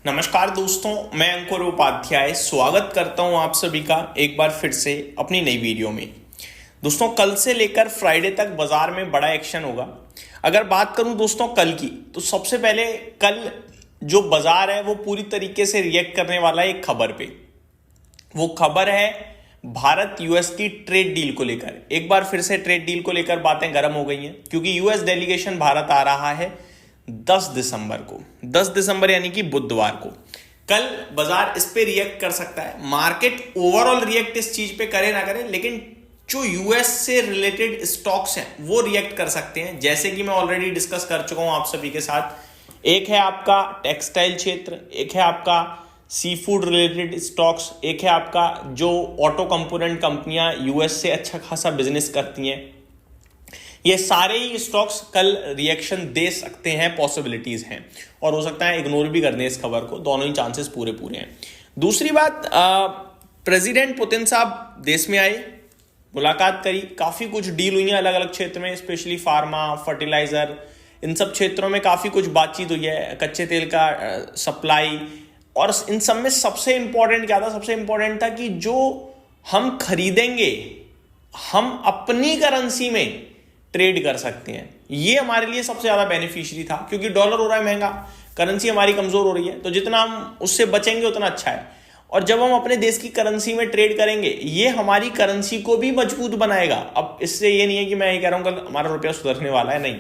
नमस्कार दोस्तों, मैं अंकुर उपाध्याय स्वागत करता हूं आप सभी का एक बार फिर से अपनी नई वीडियो में। दोस्तों, कल से लेकर फ्राइडे तक बाजार में बड़ा एक्शन होगा। अगर बात करूं दोस्तों कल की, तो सबसे पहले कल जो बाजार है वो पूरी तरीके से रिएक्ट करने वाला है एक खबर पे। वो खबर है भारत यूएस की ट्रेड डील को लेकर। एक बार फिर से ट्रेड डील को लेकर बातें गर्म हो गई हैं, क्योंकि यूएस डेलीगेशन भारत आ रहा है 10 दिसंबर को। 10 दिसंबर यानी कि बुधवार को। कल बाजार इस पे रिएक्ट कर सकता है। मार्केट ओवरऑल रिएक्ट इस चीज पे करे ना करे, लेकिन जो यूएस से रिलेटेड स्टॉक्स हैं वो रिएक्ट कर सकते हैं। जैसे कि मैं ऑलरेडी डिस्कस कर चुका हूं आप सभी के साथ। एक है आपका टेक्सटाइल क्षेत्र, एक है आपका सी फूड रिलेटेड स्टॉक्स, एक है आपका जो ऑटो कंपोनेंट कंपनियां यूएस से अच्छा खासा बिजनेस करती हैं। ये सारे ही स्टॉक्स कल रिएक्शन दे सकते हैं, पॉसिबिलिटीज हैं, और हो सकता है इग्नोर भी करने इस खबर को। दोनों ही चांसेस पूरे पूरे हैं। दूसरी बात, प्रेसिडेंट पुतिन साहब देश में आए, मुलाकात करी, काफी कुछ डील हुई है अलग अलग क्षेत्र में, स्पेशली फार्मा, फर्टिलाइजर, इन सब क्षेत्रों में काफी कुछ बातचीत हुई है। कच्चे तेल का सप्लाई, और इन सब में सबसे इंपॉर्टेंट क्या था? सबसे इंपॉर्टेंट था कि जो हम खरीदेंगे हम अपनी करेंसी में ट्रेड कर सकते हैं। ये हमारे लिए सबसे ज्यादा बेनिफिशियरी था, क्योंकि डॉलर हो रहा है महंगा, करेंसी हमारी कमजोर हो रही है, तो जितना हम उससे बचेंगे उतना अच्छा है। और जब हम अपने देश की करेंसी में ट्रेड करेंगे, ये हमारी करेंसी को भी मजबूत बनाएगा। अब इससे ये नहीं है कि मैं ये कह रहा हूं कल हमारा रुपया सुधरने वाला है, नहीं,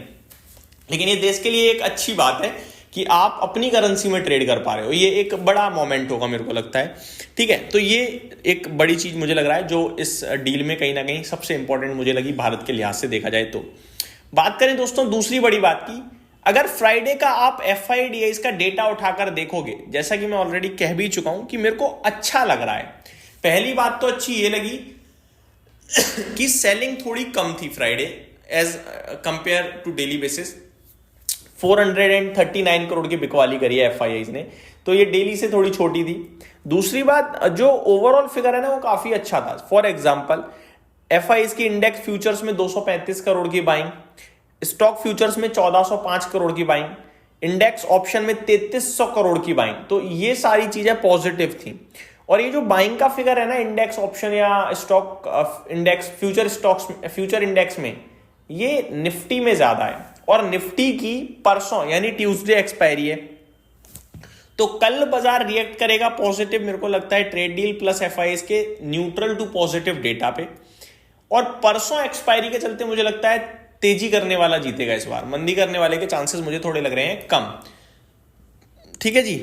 लेकिन ये देश के लिए एक अच्छी बात है कि आप अपनी करेंसी में ट्रेड कर पा रहे हो। ये एक बड़ा मोमेंट होगा मेरे को लगता है। ठीक है, तो ये एक बड़ी चीज मुझे लग रहा है जो इस डील में कहीं ना कहीं सबसे इंपॉर्टेंट मुझे लगी भारत के लिहाज से देखा जाए तो। बात करें दोस्तों दूसरी बड़ी बात की, अगर फ्राइडे का आप FIDIs का डेटा उठाकर देखोगे, जैसा कि मैं ऑलरेडी कह भी चुका हूं कि मेरे को अच्छा लग रहा है। पहली बात तो अच्छी ये लगी कि सेलिंग थोड़ी कम थी Friday as compared to daily basis. 439 crore की बिकवाली करी है FIIs ने, तो ये डेली से थोड़ी छोटी थी। दूसरी बात, जो ओवरऑल फिगर है ना वो काफी अच्छा था। फॉर एग्जांपल, FIIs की इंडेक्स फ्यूचर्स में 235 करोड़ की बाइंग, स्टॉक फ्यूचर्स में 1405 करोड़ की बाइंग, इंडेक्स ऑप्शन में 3300 करोड़ की बाइंग। तो ये सारी चीजें पॉजिटिव थी। और ये जो बाइंग का फिगर है ना इंडेक्स ऑप्शन या स्टॉक इंडेक्स फ्यूचर इंडेक्स में, ये निफ्टी में ज्यादा है, और निफ्टी की परसों यानी ट्यूसडे एक्सपायरी है। तो कल बाजार रिएक्ट करेगा पॉजिटिव, मेरे को लगता है ट्रेड डील प्लस FIIs के न्यूट्रल टू पॉजिटिव डेटा पे। और परसों एक्सपायरी के चलते मुझे लगता है तेजी करने वाला जीतेगा इस बार, मंदी करने वाले के चांसेस मुझे थोड़े लग रहे हैं कम। ठीक है जी,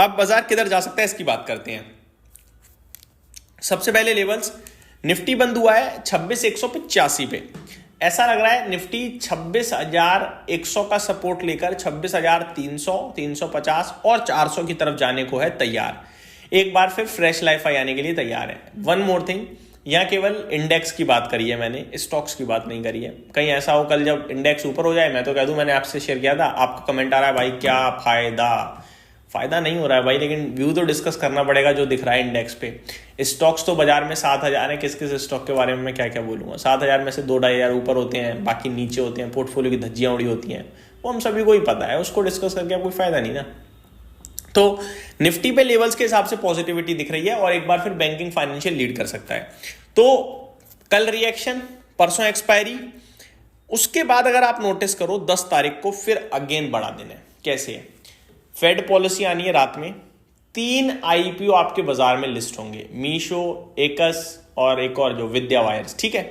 अब बाजार किधर जा सकता है इसकी बात करते हैं। सबसे पहले लेवल्स, निफ्टी बंद हुआ है 26,185 पे। ऐसा लग रहा है निफ्टी 26,100 का सपोर्ट लेकर 26,300, 350 और 400 की तरफ जाने को है तैयार। एक बार फिर फ्रेश लाइफ आने के लिए तैयार है। वन मोर थिंग, यहां केवल इंडेक्स की बात करी है मैंने, स्टॉक्स की बात नहीं करी है। कहीं ऐसा हो कल जब इंडेक्स ऊपर हो जाए मैं तो कह दूं मैंने आपसे शेयर किया था, आपका कमेंट आ रहा है भाई क्या फायदा नहीं हो रहा है भाई, लेकिन व्यू तो डिस्कस करना पड़ेगा जो दिख रहा है इंडेक्स पे। स्टॉक्स तो बाजार में 7,000 है, किस किस स्टॉक के बारे में मैं क्या क्या बोलूंगा। 7,000 में से 2-2,500 ऊपर होते हैं, बाकी नीचे होते हैं, पोर्टफोलियो की धज्जियां उड़ी होती हैं, वो हम सभी को ही पता है, उसको डिस्कस करके अब कोई फायदा नहीं ना। तो निफ्टी पे लेवल्स के हिसाब से पॉजिटिविटी दिख रही है, और एक बार फिर बैंकिंग फाइनेंशियल लीड कर सकता है। तो कल रिएक्शन, परसों एक्सपायरी, उसके बाद अगर आप नोटिस करो 10 तारीख को फिर अगेन बड़ा दिन है। कैसे है? फेड पॉलिसी आनी है रात में, 3 IPO आपके बाजार में लिस्ट होंगे, मीशो, एकस और एक और जो विद्या वायर्स। ठीक है,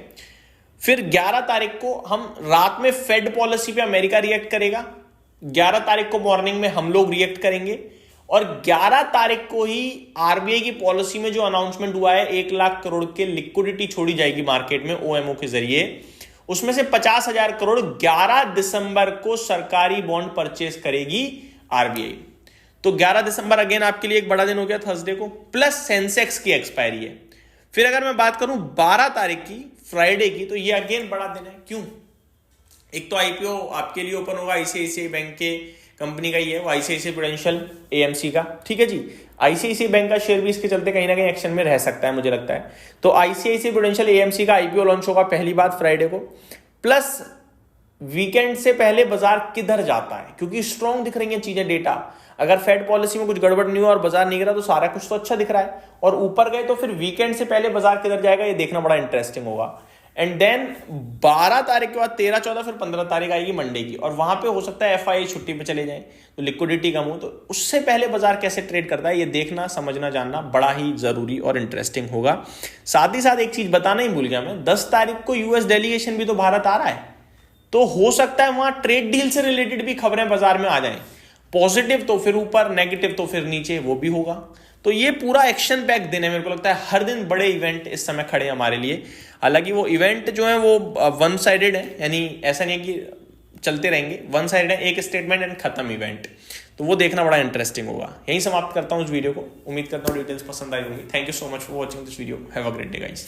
फिर 11 तारीख को हम रात में फेड पॉलिसी पे अमेरिका रिएक्ट करेगा, 11 तारीख को मॉर्निंग में हम लोग रिएक्ट करेंगे, और 11 तारीख को ही RBI की पॉलिसी में जो अनाउंसमेंट हुआ है 1 लाख करोड़ के लिक्विडिटी छोड़ी जाएगी मार्केट में OMO के जरिए, उसमें से 50,000 करोड़ 11 दिसंबर को सरकारी बॉन्ड परचेस करेगी RBI। तो 11 दिसंबर अगेन आपके लिए एक बड़ा दिन हो गया थर्सडे को, प्लस सेंसेक्स की एक्सपायरी है। फिर अगर मैं बात करूं 12 तारीख की फ्राइडे की, तो ये अगेन बड़ा दिन है। क्यों? एक तो IPO आपके लिए ओपन होगा ICICI बैंक के कंपनी का ही है, वो ICICI प्रूडेंशियल AMC का। ठीक है जी, ICICI बैंक का शेयर भी इसके चलते कहीं ना कहीं एक्शन में रह सकता है मुझे लगता है। तो ICICI प्रूडेंशियल AMC का IPO लॉन्च होगा पहली बात फ्राइडे को, प्लस वीकेंड से पहले बाजार किधर जाता है, क्योंकि स्ट्रॉन्ग दिख रही हैं चीजें, डेटा। अगर फेड पॉलिसी में कुछ गड़बड़ नहीं हुआ और बाजार नहीं गिरा तो सारा कुछ तो अच्छा दिख रहा है, और ऊपर गए तो फिर वीकेंड से पहले बाजार किधर जाएगा ये देखना बड़ा इंटरेस्टिंग होगा। एंड देन 12 तारीख के बाद 13, 14 फिर 15 तारीख आएगी मंडे की, और वहां पे हो सकता है एफआई छुट्टी पे चले जाए तो लिक्विडिटी कम हो, तो उससे पहले बाजार कैसे ट्रेड करता है ये देखना, समझना, जानना बड़ा ही जरूरी और इंटरेस्टिंग होगा। साथ ही साथ एक चीज बताना ही भूल गया मैं, 10 तारीख को यूएस डेलीगेशन भी तो भारत आ रहा है, तो हो सकता है वहां ट्रेड डील से रिलेटेड भी खबरें बाजार में आ जाएं, पॉजिटिव तो फिर ऊपर, नेगेटिव तो फिर नीचे, वो भी होगा। तो ये पूरा एक्शन पैक दिन है, मेरे को लगता है हर दिन बड़े इवेंट इस समय खड़े हैं हमारे लिए। हालांकि वो इवेंट जो है वो वन साइडेड है, यानी ऐसा नहीं है कि चलते रहेंगे, वन साइड है, एक स्टेटमेंट एंड खत्म इवेंट, तो वो देखना बड़ा इंटरेस्टिंग होगा। यहीं समाप्त करता हूं इस वीडियो को, उम्मीद करता हूं डिटेल्स पसंद आई होंगी। Thank you so much for watching this video, have a great day guys.